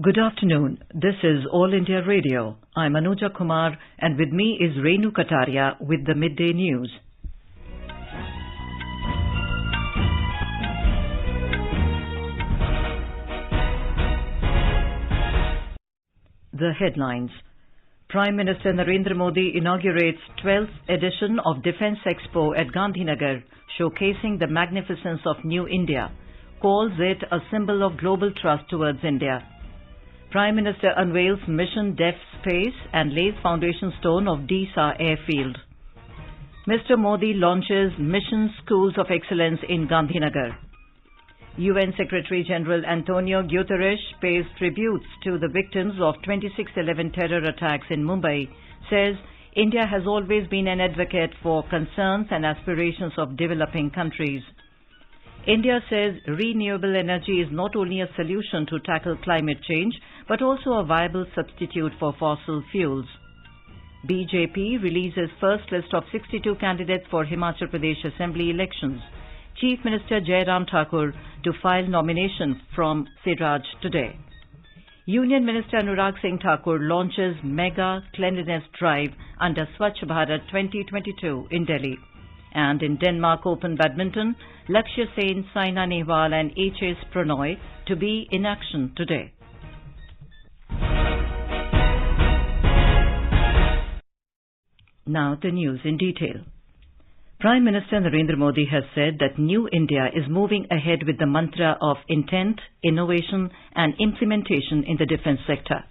Good afternoon. This is All India Radio. I'm Anuja Kumar and with me is Renu Kataria with the Midday News. The headlines. Prime Minister Narendra Modi inaugurates 12th edition of Defence Expo at Gandhinagar, showcasing the magnificence of New India, calls it a symbol of global trust towards India. Prime Minister unveils Mission Deaf Space and lays foundation stone of Disa Airfield. Mr. Modi launches Mission Schools of Excellence in Gandhinagar. UN Secretary-General Antonio Guterres pays tributes to the victims of 26/11 terror attacks in Mumbai, says India has always been an advocate for concerns and aspirations of developing countries. India says renewable energy is not only a solution to tackle climate change, but also a viable substitute for fossil fuels. BJP releases first list of 62 candidates for Himachal Pradesh Assembly elections. Chief Minister Jairam Thakur to file nomination from Siraj today. Union Minister Anurag Singh Thakur launches Mega Cleanliness Drive under Swachh Bharat 2022 in Delhi. And in Denmark Open Badminton, Lakshya Sen, Saina Nehwal and H.S. Pranoy to be in action today. Now the news in detail. Prime Minister Narendra Modi has said that New India is moving ahead with the mantra of intent, innovation and implementation in the defence sector.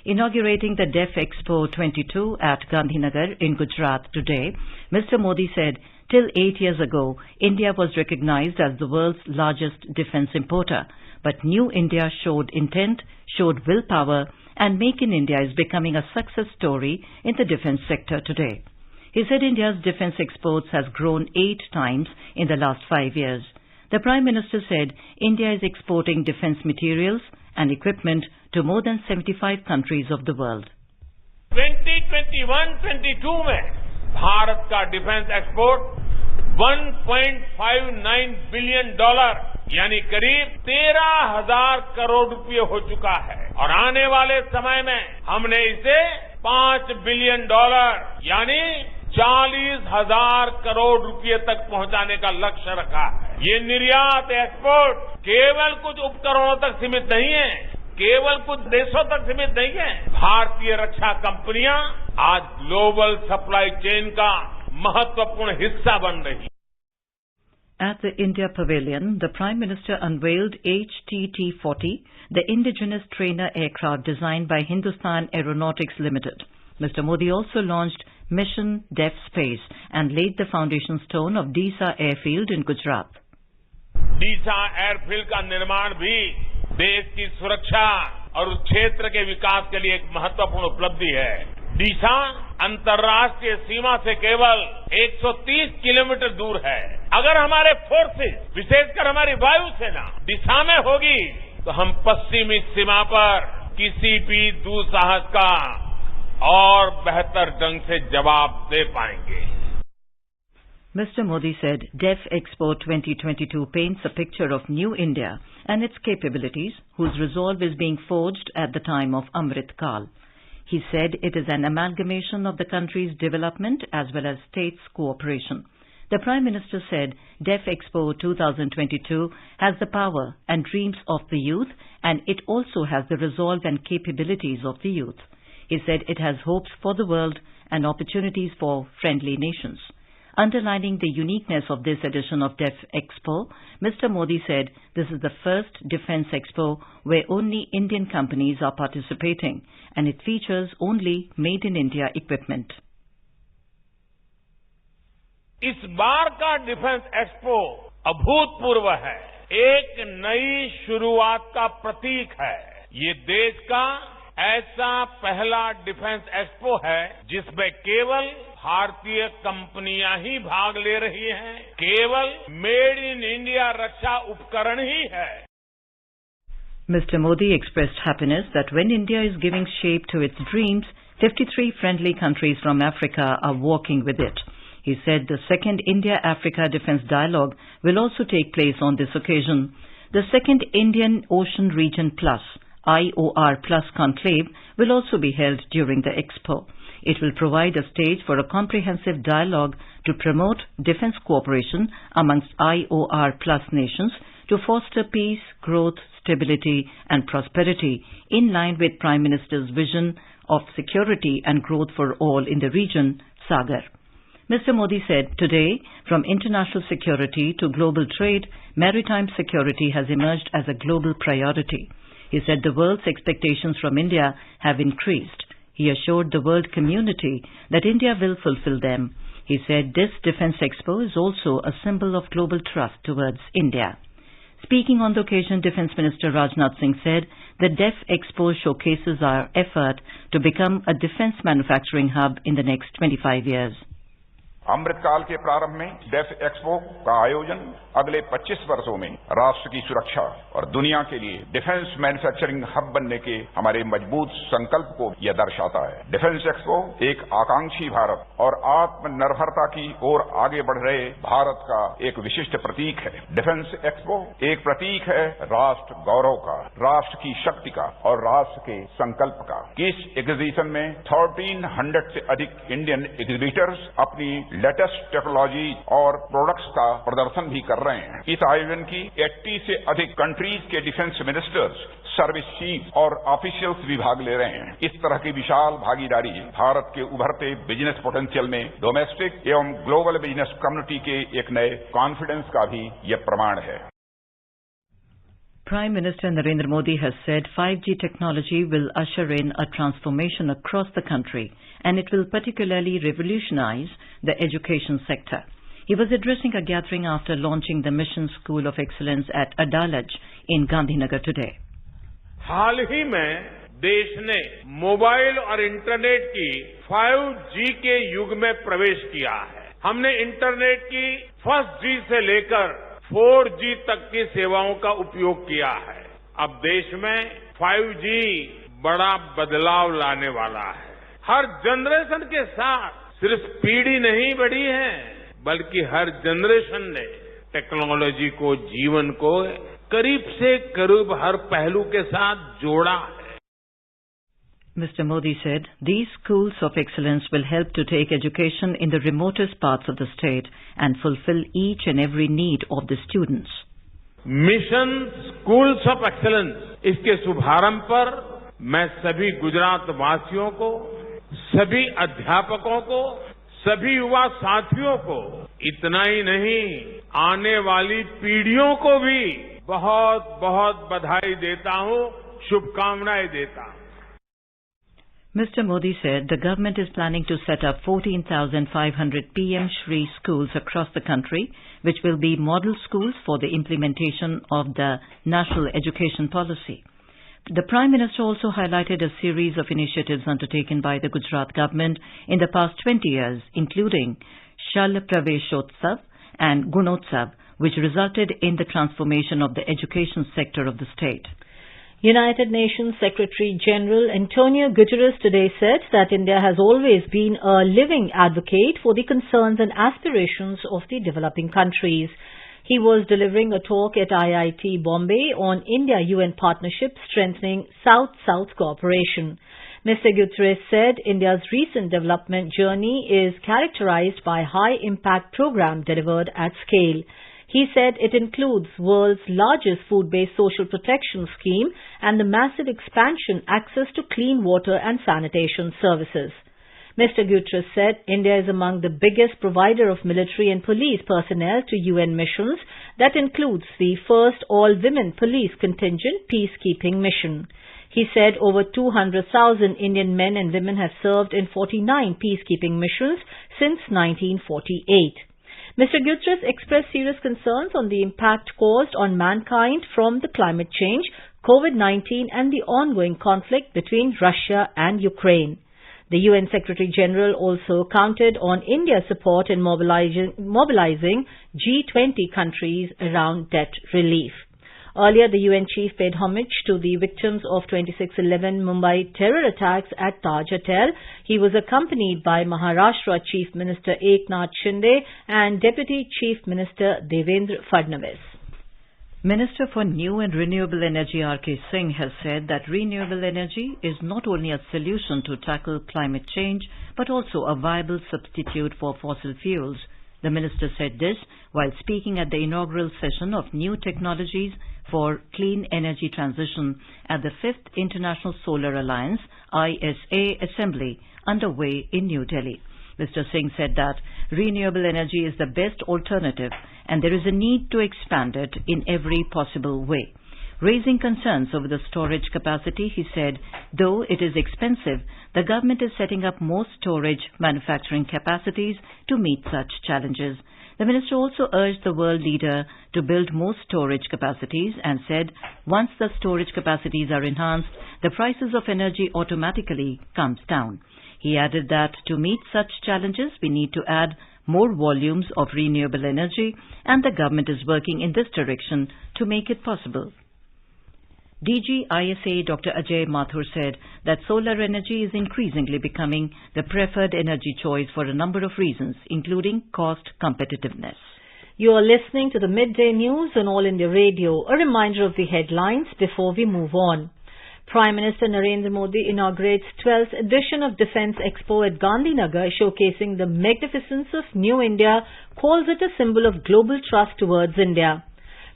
Inaugurating the Def Expo 22 at Gandhinagar in Gujarat today, Mr. Modi said, till 8 years ago, India was recognized as the world's largest defence importer. But New India showed intent, showed willpower, and Make in India is becoming a success story in the defence sector today. He said India's defence exports has grown 8 times in the last 5 years. The Prime Minister said India is exporting defence materials and equipment to more than 75 countries of the world. 2021-22 में भारत का defence export $1.59 billion यानी करीब 13,000 करोड़ रुपए हो चुका है और आने वाले समय में हमने इसे $5 बिलियन यानी 40,000 करोड़ रुपए तक पहुंचाने का लक्ष्य रखा है। ये निर्यात एक्सपोर्ट केवल कुछ उपकरणों तक सीमित नहीं है, केवल कुछ देशों तक सीमित नहीं है। भारतीय रक्षा कंपनियां आज ग्लोबल सप्लाई चेन का महत्वपूर्ण हिस्सा बन रही हैं। At the India Pavilion, the Prime Minister unveiled HTT-40, the indigenous trainer aircraft designed by Hindustan Aeronautics Limited. Mr. Modi also launched Mission Deaf Space and laid the foundation stone of Disa Airfield in Gujarat. Deesa airfield का निर्माण भी देश की सुरक्षा और उस क्षेत्र के विकास के लिए एक महत्वपूर्ण उपलब्धि है। डीसा अंतर्राष्ट्रीय सीमा से केवल 130 किलोमीटर दूर है। अगर हमारे फोर्सेस, विशेषकर हमारी वायुसेना दिशा में होगी तो हम पश्चिमी सीमा पर किसी भी दुस्साहस का और बेहतर ढंग से जवाब दे पाएंगे। Mr. Modi said Def Expo 2022 paints a picture of New India and its capabilities, whose resolve is being forged at the time of Amrit Kal. He said it is an amalgamation of the country's development as well as states' cooperation. The Prime Minister said Def Expo 2022 has the power and dreams of the youth, and it also has the resolve and capabilities of the youth. He said it has hopes for the world and opportunities for friendly nations. Underlining the uniqueness of this edition of Def Expo, Mr. Modi said this is the first Defence Expo where only Indian companies are participating, and it features only Made in India equipment. इस बार का defence expo अभूतपूर्व है, एक नई शुरुआत का प्रतीक है। ये देश का ऐसा पहला डिफेंस एक्सपो है जिसमें केवल भारतीय कंपनियां ही भाग ले रही हैं, केवल मेड इन इंडिया रक्षा उपकरण ही है। Mr. Modi expressed happiness that when India is giving shape to its dreams, 53 friendly countries from Africa are working with it. He said the second India-Africa Defence Dialogue will also take place on this occasion. The second Indian Ocean Region Plus, IOR Plus conclave will also be held during the expo. It will provide a stage for a comprehensive dialogue to promote defense cooperation amongst IOR Plus nations to foster peace, growth, stability and prosperity in line with Prime Minister's vision of security and growth for all in the region, Sagar. Mr. Modi said, today, from international security to global trade, maritime security has emerged as a global priority. He said the world's expectations from India have increased. He assured the world community that India will fulfill them. He said this Defence Expo is also a symbol of global trust towards India. Speaking on the occasion, Defence Minister Rajnath Singh said the DEF Expo showcases our effort to become a defence manufacturing hub in the next 25 years. अमृतकाल के प्रारंभ में def expo का आयोजन अगले 25 वर्षों में राष्ट्र की सुरक्षा और दुनिया के लिए डिफेंस मैन्युफैक्चरिंग हब बनने के हमारे मजबूत संकल्प को यह दर्शाता है। डिफेंस एक्सपो एक आकांक्षी भारत और आत्मनिर्भरता की ओर आगे बढ़ रहे भारत का एक विशिष्ट प्रतीक है। डिफेंस एक्सपो एक प्रतीक है राष्ट्र गौरव का, राष्ट्र की शक्ति का और राष्ट्र के संकल्प का। इस एग्जीबिशन में 1300 से अधिक इंडियन एग्जीबिटर्स अपनी लेटेस्ट टेक्नोलॉजी और प्रोडक्ट्स का प्रदर्शन भी कर रहे हैं। इस आयोजन की 80 से अधिक कंट्रीज के डिफेंस मिनिस्टर्स, सर्विस चीफ और ऑफिशियल्स भी भाग ले रहे हैं। इस तरह की विशाल भागीदारी भारत के उभरते बिजनेस पोटेंशियल में डोमेस्टिक एवं ग्लोबल बिजनेस कम्युनिटी के एक नए कॉन्फिडेंस का भी यह प्रमाण है। Prime Minister Narendra Modi has said 5G technology will usher in a transformation across the country and it will particularly revolutionize the education sector. He was addressing a gathering after launching the Mission School of Excellence at Adalaj in Gandhinagar today. हाल ही में देश ने mobile और internet की 5G के युग में प्रवेश किया है। हमने इंटरनेट की फर्स्ट G से लेकर 4G तक की सेवाओं का उपयोग किया है। अब देश में 5G बड़ा बदलाव लाने वाला है। हर जनरेशन के साथ सिर्फ पीढ़ी नहीं बढ़ी है, बल्कि हर जनरेशन ने टेक्नोलॉजी को, जीवन को करीब से करीब हर पहलू के साथ जोड़ा है। Mr. Modi said, these schools of excellence will help to take education in the remotest parts of the state and fulfill each and every need of the students. Mission schools of excellence इसके शुभारंभ पर मैं सभी गुजरात वासियों को, सभी अध्यापकों को, सभी युवा साथियों को, इतना ही नहीं आने वाली पीढ़ियों को भी बहुत बहुत बधाई देता हूं, शुभकामनाएं देता हूं। Mr. Modi said the government is planning to set up 14,500 PM Shri schools across the country, which will be model schools for the implementation of the National Education Policy. The Prime Minister also highlighted a series of initiatives undertaken by the Gujarat government in the past 20 years, including Shal Praveshotsav and Gunotsav, which resulted in the transformation of the education sector of the state. United Nations Secretary General Antonio Guterres today said that India has always been a living advocate for the concerns and aspirations of the developing countries. He was delivering a talk at IIT Bombay on India-UN partnership strengthening South-South cooperation. Mr. Guterres said India's recent development journey is characterized by high-impact program delivered at scale. He said it includes world's largest food-based social protection scheme and the massive expansion access to clean water and sanitation services. Mr. Guterres said India is among the biggest provider of military and police personnel to UN missions. That includes the first all-women police contingent peacekeeping mission. He said over 200,000 Indian men and women have served in 49 peacekeeping missions since 1948. Mr. Guterres expressed serious concerns on the impact caused on mankind from the climate change, COVID-19 and the ongoing conflict between Russia and Ukraine. The UN Secretary General also counted on India's support in mobilizing G20 countries around debt relief. Earlier, the UN chief paid homage to the victims of 26/11 Mumbai terror attacks at Taj Hotel. He was accompanied by Maharashtra Chief Minister Eknath Shinde and Deputy Chief Minister Devendra Fadnavis. Minister for New and Renewable Energy R.K. Singh has said that renewable energy is not only a solution to tackle climate change but also a viable substitute for fossil fuels. The minister said this while speaking at the inaugural session of New Technologies for Clean Energy Transition at the 5th International Solar Alliance ISA Assembly underway in New Delhi. Mr. Singh said that renewable energy is the best alternative and there is a need to expand it in every possible way. Raising concerns over the storage capacity, he said, though it is expensive, the government is setting up more storage manufacturing capacities to meet such challenges. The minister also urged the world leader to build more storage capacities and said once the storage capacities are enhanced, the prices of energy automatically comes down. He added that to meet such challenges, we need to add more volumes of renewable energy and the government is working in this direction to make it possible. DG ISA Dr. Ajay Mathur said that solar energy is increasingly becoming the preferred energy choice for a number of reasons, including cost competitiveness. You are listening to the Midday News on All India Radio. A reminder of the headlines before we move on. Prime Minister Narendra Modi inaugurates 12th edition of Defence Expo at Gandhinagar, showcasing the magnificence of New India, calls it a symbol of global trust towards India.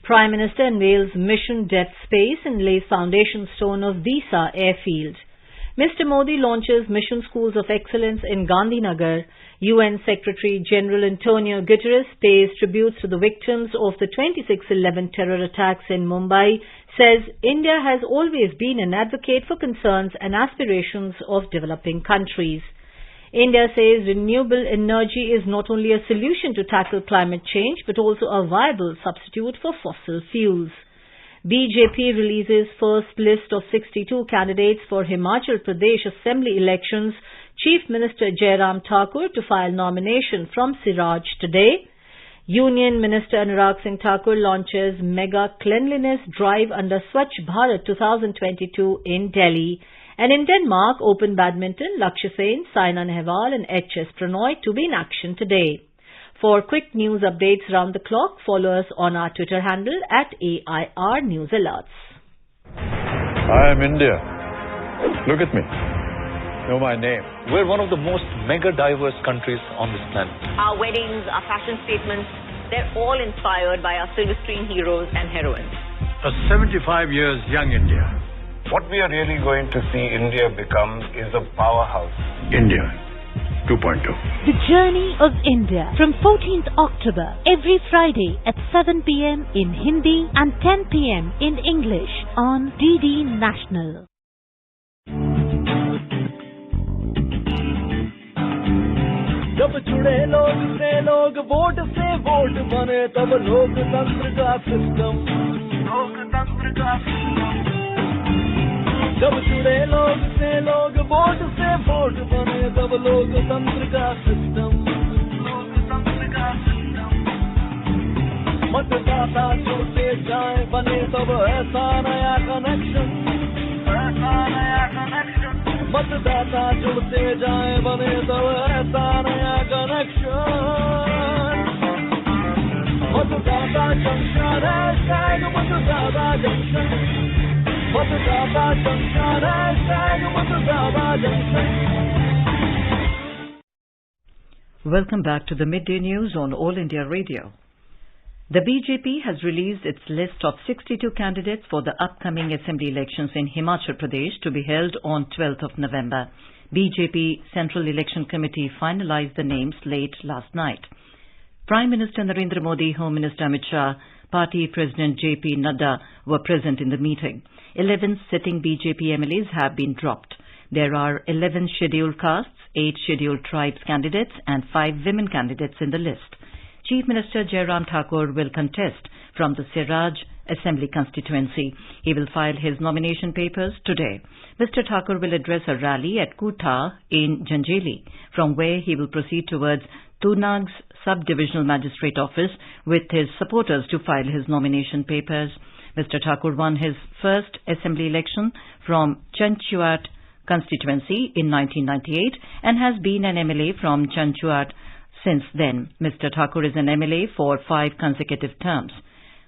Prime Minister unveils Mission Depth Space and lays foundation stone of Disa Airfield. Mr. Modi launches Mission Schools of Excellence in Gandhinagar. UN Secretary General Antonio Guterres pays tributes to the victims of the 26/11 terror attacks in Mumbai, says India has always been an advocate for concerns and aspirations of developing countries. India says renewable energy is not only a solution to tackle climate change but also a viable substitute for fossil fuels. BJP releases first list of 62 candidates for Himachal Pradesh Assembly elections. Chief Minister Jairam Thakur to file nomination from Siraj today. Union Minister Anurag Singh Thakur launches mega cleanliness drive under Swachh Bharat 2022 in Delhi. And in Denmark, Open Badminton, Lakshya Sen, Saina Nehwal and H.S. Pranoy to be in action today. For quick news updates round the clock, follow us on our Twitter handle at AIR News Alerts. I am India. Look at me. Know my name. We're one of the most mega diverse countries on this planet. Our weddings, our fashion statements, they're all inspired by our silver screen heroes and heroines. A 75 years young India. What we are really going to see India become is a powerhouse. India 2.0. The Journey of India from 14th October every Friday at 7 p.m. in Hindi and 10 p.m. in English on DD National. जब जुड़े लोग से लोग vote से vote बने तब लोकतंत्र का सिस्टम जब जुड़े लोग से लोग वोट से वोट बने तब लोकतंत्र का सिस्टम मतदाता जुड़ते जाए बने तब ऐसा नया कनेक्शन मतदाता जुड़ते जाए बने तब ऐसा नया कनेक्शन मतदाता जंक्शन है मतदाता जंक्शन मतदाता जंक्शन है मतदाता junction. Welcome back to the Midday News on All India Radio. The BJP has released its list of 62 candidates for the upcoming assembly elections in Himachal Pradesh to be held on 12th of November. BJP Central Election Committee finalized the names late last night. Prime Minister Narendra Modi, Home Minister Amit Shah, Party President J.P. Nadda were present in the meeting. 11 sitting BJP MLAs have been dropped. There are 11 scheduled castes, 8 scheduled tribes candidates and 5 women candidates in the list. Chief Minister Jairam Thakur will contest from the Siraj Assembly constituency. He will file his nomination papers today. Mr. Thakur will address a rally at Kutha in Janjeli, from where he will proceed towards Tunag's Sub-Divisional Magistrate Office with his supporters to file his nomination papers. Mr. Thakur won his first assembly election from Chanchuat constituency in 1998 and has been an MLA from Chanchuat since then. Mr. Thakur is an MLA for 5 consecutive terms.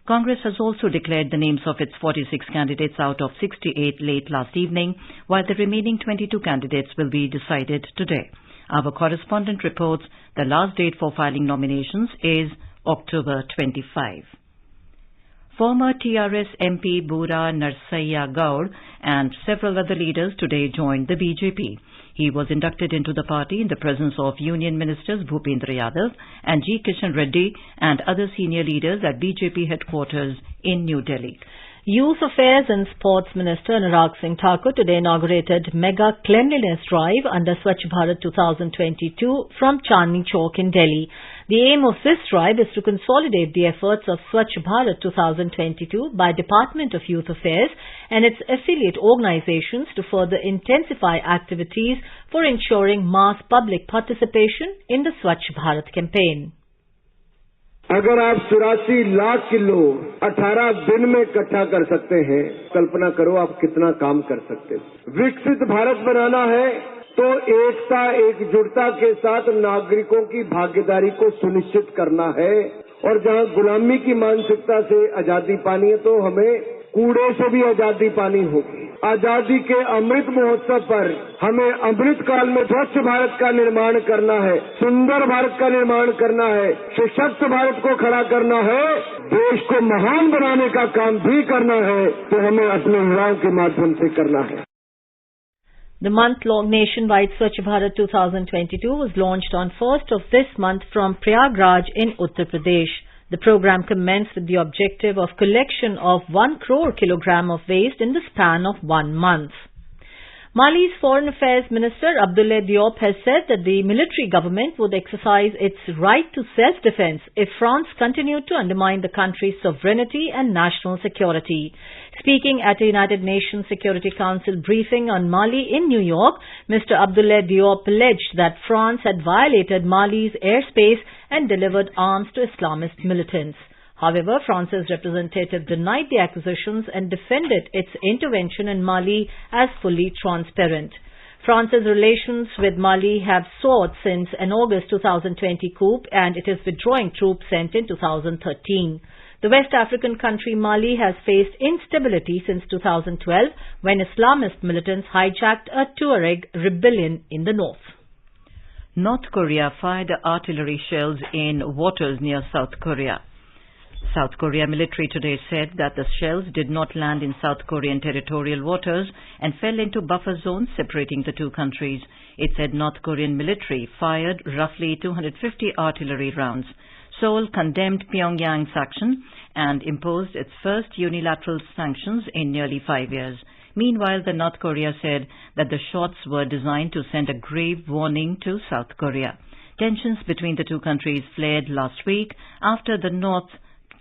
Congress has also declared the names of its 46 candidates out of 68 late last evening, while the remaining 22 candidates will be decided today. Our correspondent reports the last date for filing nominations is October 25. Former TRS MP Bura Narsaiah Gaur and several other leaders today joined the BJP. He was inducted into the party in the presence of Union Ministers Bhupendra Yadav and G. Kishan Reddy and other senior leaders at BJP headquarters in New Delhi. Youth Affairs and Sports Minister Anurag Singh Thakur today inaugurated Mega Cleanliness Drive under Swachh Bharat 2022 from Chandni Chowk in Delhi. The aim of this drive is to consolidate the efforts of Swachh Bharat 2022 by Department of Youth Affairs and its affiliate organizations to further intensify activities for ensuring mass public participation in the Swachh Bharat campaign. अगर आप 84 lakh kilo 18 दिन में इकट्ठा कर सकते हैं, कल्पना करो आप कितना काम कर सकते हैं। विकसित भारत बनाना है तो एकता एकजुटता के साथ नागरिकों की भागीदारी को सुनिश्चित करना है और जहां गुलामी की मानसिकता से आजादी पानी है तो हमें कूड़े से भी आजादी पानी होगी। आजादी के अमृत महोत्सव पर हमें अमृत काल में स्वच्छ भारत का निर्माण करना है, सुंदर भारत का निर्माण करना है, सशक्त भारत को खड़ा करना है, देश को महान बनाने का काम भी करना है, तो हमें अपने युवाओं के माध्यम से करना है। The month-long nationwide Swachh Bharat 2022 was launched on 1st of this month from Prayagraj in Uttar Pradesh. The program commenced with the objective of collection of 1 crore kilogram of waste in the span of 1 month. Mali's Foreign Affairs Minister Abdoulaye Diop has said that the military government would exercise its right to self-defense if France continued to undermine the country's sovereignty and national security. Speaking at a United Nations Security Council briefing on Mali in New York, Mr. Abdoulaye Diop alleged that France had violated Mali's airspace and delivered arms to Islamist militants. However, France's representative denied the accusations and defended its intervention in Mali as fully transparent. France's relations with Mali have soared since an August 2020 coup, and it is withdrawing troops sent in 2013. The West African country Mali has faced instability since 2012 when Islamist militants hijacked a Tuareg rebellion in the north. North Korea fired artillery shells in waters near South Korea. South Korea military today said that the shells did not land in South Korean territorial waters and fell into buffer zones separating the two countries. It said North Korean military fired roughly 250 artillery rounds. Seoul condemned Pyongyang's action and imposed its first unilateral sanctions in nearly 5 years. Meanwhile, the North Korea said that the shots were designed to send a grave warning to South Korea. Tensions between the two countries flared last week after the North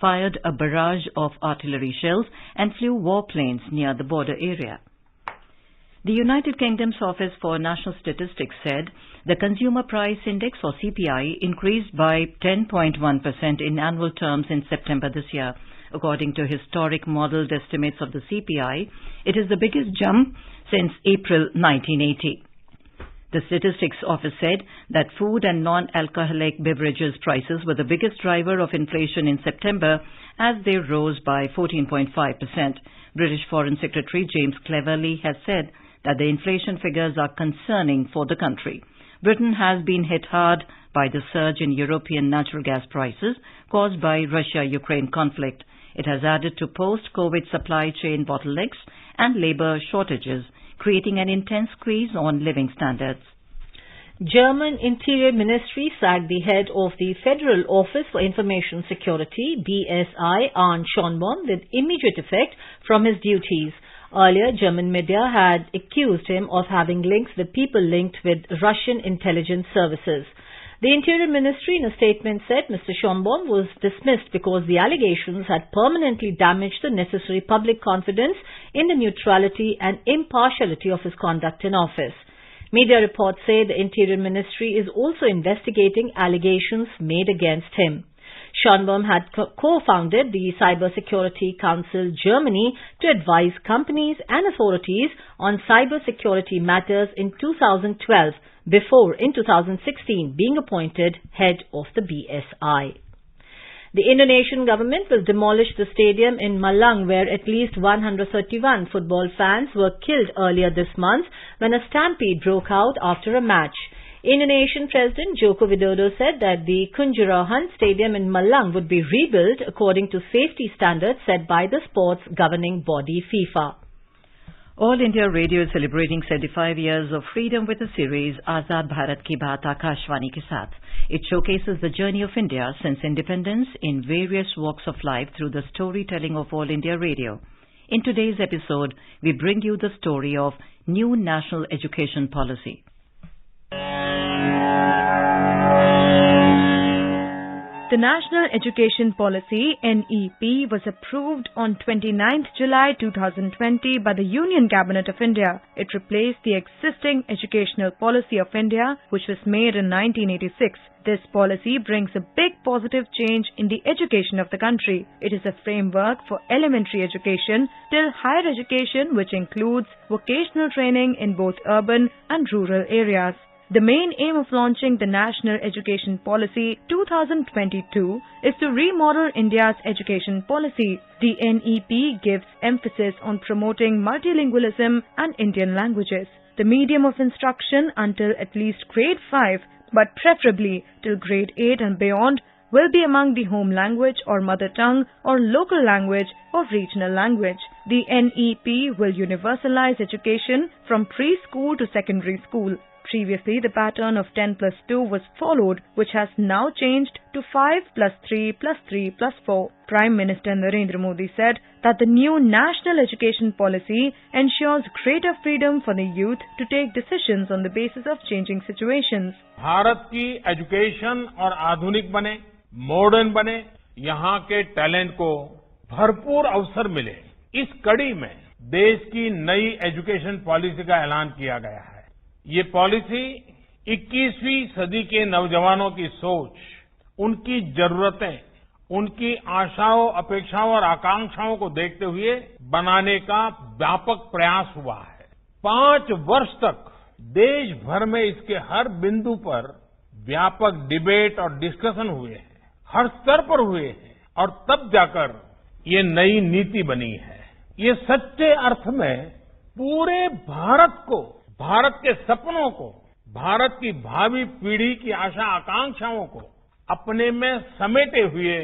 fired a barrage of artillery shells and flew warplanes near the border area. The United Kingdom's Office for National Statistics said the Consumer Price Index, or CPI, increased by 10.1% in annual terms in September this year. According to historic modeled estimates of the CPI, it is the biggest jump since April 1980. The Statistics Office said that food and non-alcoholic beverages prices were the biggest driver of inflation in September as they rose by 14.5%. British Foreign Secretary James Cleverly has said that the inflation figures are concerning for the country. Britain has been hit hard by the surge in European natural gas prices caused by Russia-Ukraine conflict. It has added to post-COVID supply chain bottlenecks and labour shortages, creating an intense squeeze on living standards. German Interior Ministry sacked the head of the Federal Office for Information Security, BSI, Arne Schönborn, with immediate effect from his duties. Earlier, German media had accused him of having links with people linked with Russian intelligence services. The Interior Ministry in a statement said Mr. Schönborn was dismissed because the allegations had permanently damaged the necessary public confidence in the neutrality and impartiality of his conduct in office. Media reports say the Interior Ministry is also investigating allegations made against him. Schönborn had co-founded the Cybersecurity Council Germany to advise companies and authorities on cybersecurity matters in 2012, before in 2016 being appointed head of the BSI. The Indonesian government will demolish the stadium in Malang where at least 131 football fans were killed earlier this month when a stampede broke out after a match. Indonesian President Joko Widodo said that the Kanjuruhan Stadium in Malang would be rebuilt according to safety standards set by the sport's governing body FIFA. All India Radio is celebrating 75 years of freedom with the series Azad Bharat Ki Baat Akashvani ke Saath. It showcases the journey of India since independence in various walks of life through the storytelling of All India Radio. In today's episode, we bring you the story of New National Education Policy. The National Education Policy, NEP, was approved on 29th July 2020 by the Union Cabinet of India. It replaced the existing Educational Policy of India, which was made in 1986. This policy brings a big positive change in the education of the country. It is a framework for elementary education till higher education, which includes vocational training in both urban and rural areas. The main aim of launching the National Education Policy 2022 is to remodel India's education policy. The NEP gives emphasis on promoting multilingualism and Indian languages. The medium of instruction until at least grade 5, but preferably till grade 8 and beyond, will be among the home language or mother tongue or local language or regional language. The NEP will universalize education from preschool to secondary school. Previously, the pattern of 10+2 was followed, which has now changed to 5+3+3+4. Prime Minister Narendra Modi said that the new national education policy ensures greater freedom for the youth to take decisions on the basis of changing situations. Bharat की education और आधुनिक बने, modern बने, यहाँ के talent को भरपूर अवसर मिले। इस कड़ी में देश की नई एजुकेशन पॉलिसी का ऐलान किया गया है। ये पॉलिसी 21वीं सदी के नौजवानों की सोच, उनकी जरूरतें, उनकी आशाओं, अपेक्षाओं और आकांक्षाओं को देखते हुए बनाने का व्यापक प्रयास हुआ है। 5 वर्ष तक देश भर में इसके हर बिंदु पर व्यापक डिबेट और डिस्कशन हुए हैं, हर स्तर पर हुए हैं और तब जाकर ये नई नीति बनी है। ये सच्चे अर्थ में पूरे भारत को, भारत के सपनों को, भारत की भावी पीढ़ी की आशा आकांक्षाओं को अपने में समेटे हुए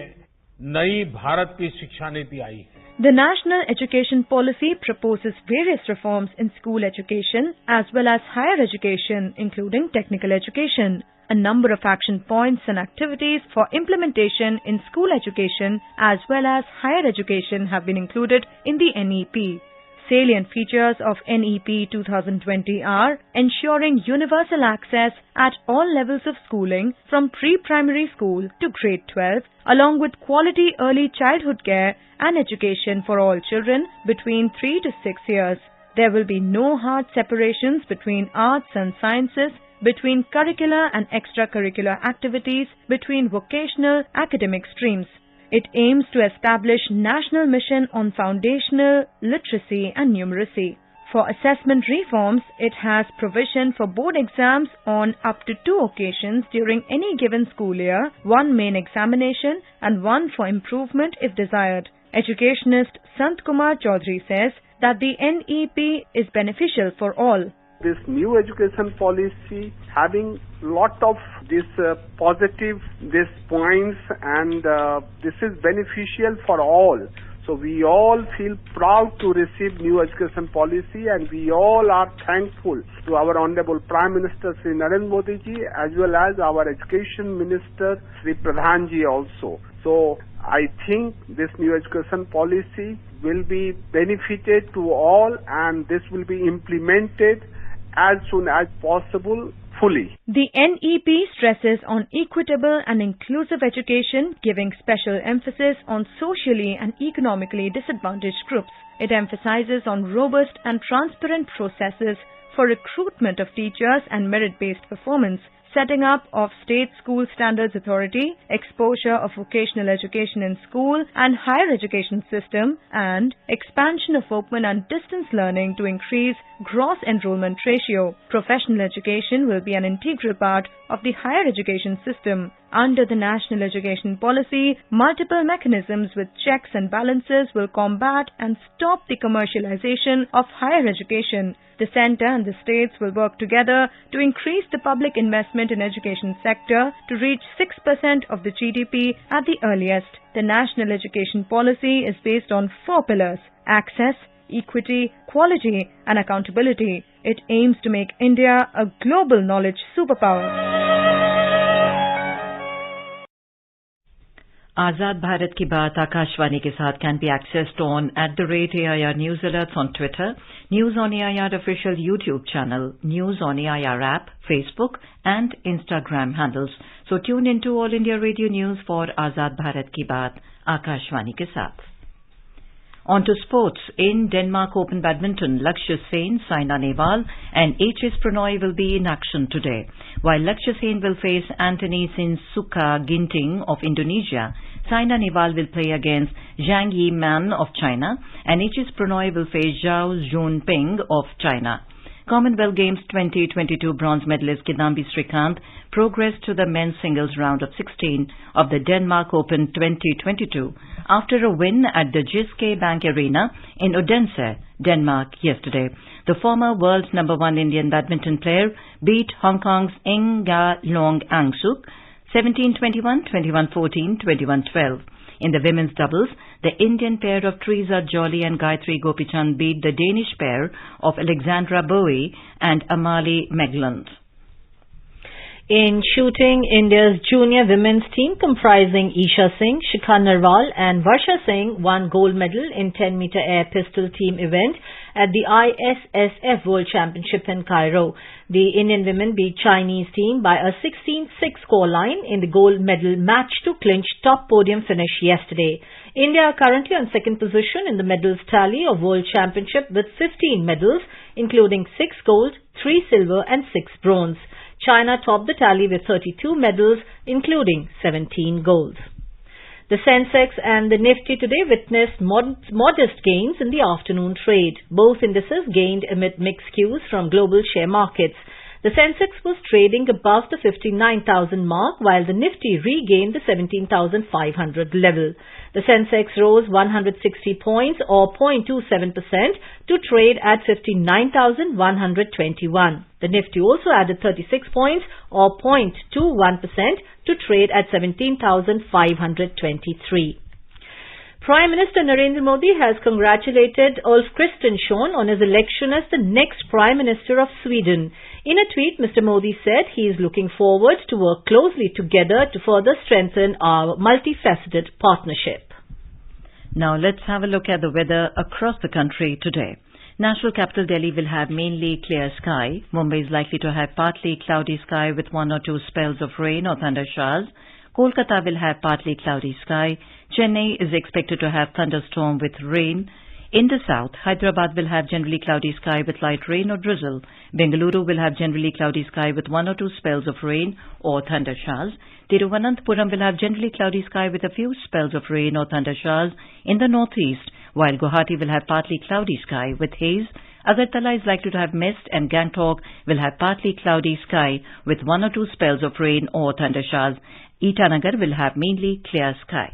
नई भारत की शिक्षा नीति आई है। The National Education Policy proposes various reforms in school education as well as higher education, including technical education. A number of action points and activities for implementation in school education as well as higher education have been included in the NEP. Salient features of NEP 2020 are ensuring universal access at all levels of schooling from pre-primary school to grade 12, along with quality early childhood care and education for all children between 3 to 6 years. There will be no hard separations between arts and sciences, between curricular and extracurricular activities, between vocational academic streams. It aims to establish national mission on foundational literacy and numeracy. For assessment reforms, it has provision for board exams on up to 2 occasions during any given school year, 1 main examination and 1 for improvement if desired. Educationist Sant Kumar Chaudhary says that the NEP is beneficial for all. This new education policy having lot of this positive points and this is beneficial for all. So we all feel proud to receive new education policy and we all are thankful to our Honorable Prime Minister Sri Narendra Modi ji as well as our Education Minister Sri Pradhan ji also. So I think this new education policy will be benefited to all and this will be implemented as soon as possible fully. The NEP stresses on equitable and inclusive education, giving special emphasis on socially and economically disadvantaged groups. It emphasizes on robust and transparent processes for recruitment of teachers and merit-based performance, setting up of State School Standards Authority, exposure of vocational education in school and higher education system, and expansion of open and distance learning to increase gross enrollment ratio. Professional education will be an integral part of the higher education system. Under the national education policy, multiple mechanisms with checks and balances will combat and stop the commercialization of higher education. The centre and the states will work together to increase the public investment in education sector to reach 6% of the GDP at the earliest. The national education policy is based on 4 pillars: access, equity, quality and accountability. It aims to make India a global knowledge superpower. Azad Bharat Ki Baat Akashvani ke saath can be accessed on @AIR News Alerts on Twitter, News on AIR official YouTube channel, News on AIR app, Facebook and Instagram handles. So tune in to All India Radio News for Azad Bharat Ki Baat Akashvani ke saath. On to sports. In Denmark Open Badminton, Lakshya Sen, Saina Nehwal and HS Pranoy will be in action today. While Lakshya Sen will face Anthony Sinsuka Ginting of Indonesia, Saina Nehwal will play against Zhang Yiman of China and HS Pranoy will face Zhao Junping of China. Commonwealth Games 2022 bronze medalist Kidambi Srikanth progressed to the men's singles round of 16 of the Denmark Open 2022 after a win at the Jyske Bank Arena in Odense, Denmark yesterday. The former world number 1 Indian badminton player beat Hong Kong's Nga Long Angsuk 17-21, 21-14, 21-12. In the women's doubles, the Indian pair of Teresa Jolly and Gayatri Gopichand beat the Danish pair of Alexandra Bowie and Amali Megland. In shooting, India's junior women's team comprising Isha Singh, Shikha Narwal and Varsha Singh won gold medal in 10-meter air pistol team event at the ISSF World Championship in Cairo. The Indian women beat Chinese team by a 16-6 scoreline in the gold medal match to clinch top podium finish yesterday. India are currently on second position in the medals tally of World Championship with 15 medals, including 6 gold, 3 silver and 6 bronze. China topped the tally with 32 medals, including 17 golds. The Sensex and the Nifty today witnessed modest gains in the afternoon trade. Both indices gained amid mixed cues from global share markets. The Sensex was trading above the 59,000 mark, while the Nifty regained the 17,500 level. The Sensex rose 160 points or 0.27% to trade at 59,121. The Nifty also added 36 points or 0.21% to trade at 17,523. Prime Minister Narendra Modi has congratulated Ulf Kristersson on his election as the next Prime Minister of Sweden. In a tweet, Mr. Modi said he is looking forward to work closely together to further strengthen our multifaceted partnership. Now let's have a look at the weather across the country today. National capital Delhi will have mainly clear sky. Mumbai is likely to have partly cloudy sky with 1 or 2 spells of rain or thunder showers. Kolkata will have partly cloudy sky. Chennai is expected to have thunderstorm with rain. In the south, Hyderabad will have generally cloudy sky with light rain or drizzle. Bengaluru will have generally cloudy sky with 1 or 2 spells of rain or thunder showers. Thiruvananthapuram will have generally cloudy sky with a few spells of rain or thunder showers in the northeast, while Guwahati will have partly cloudy sky with haze. Agartala is likely to have mist and Gangtok will have partly cloudy sky with 1 or 2 spells of rain or thunder showers. Itanagar will have mainly clear sky.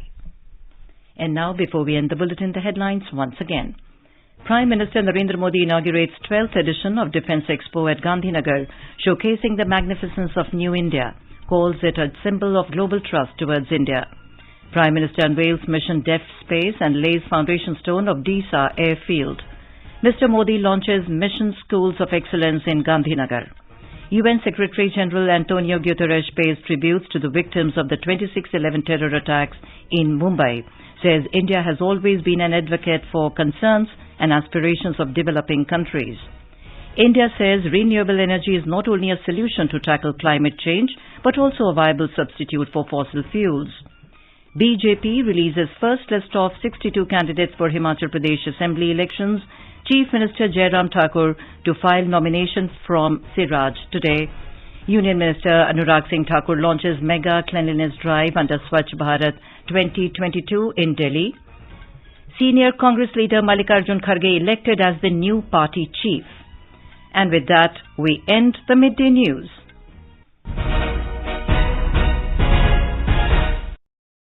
And now, before we end the bulletin, the headlines once again. Prime Minister Narendra Modi inaugurates 12th edition of Defence Expo at Gandhinagar, showcasing the magnificence of New India, calls it a symbol of global trust towards India. Prime Minister unveils Mission Deaf Space and lays foundation stone of Disa Airfield. Mr. Modi launches Mission Schools of Excellence in Gandhinagar. UN Secretary General Antonio Guterres pays tributes to the victims of the 26/11 terror attacks in Mumbai, says India has always been an advocate for concerns and aspirations of developing countries. India says renewable energy is not only a solution to tackle climate change, but also a viable substitute for fossil fuels. BJP releases first list of 62 candidates for Himachal Pradesh Assembly elections. Chief Minister Jairam Thakur to file nomination from Siraj today. Union Minister Anurag Singh Thakur launches mega cleanliness drive under Swachh Bharat 2022 in Delhi. Senior Congress leader Mallikarjun Kharge elected as the new party chief. And with that, we end the midday news.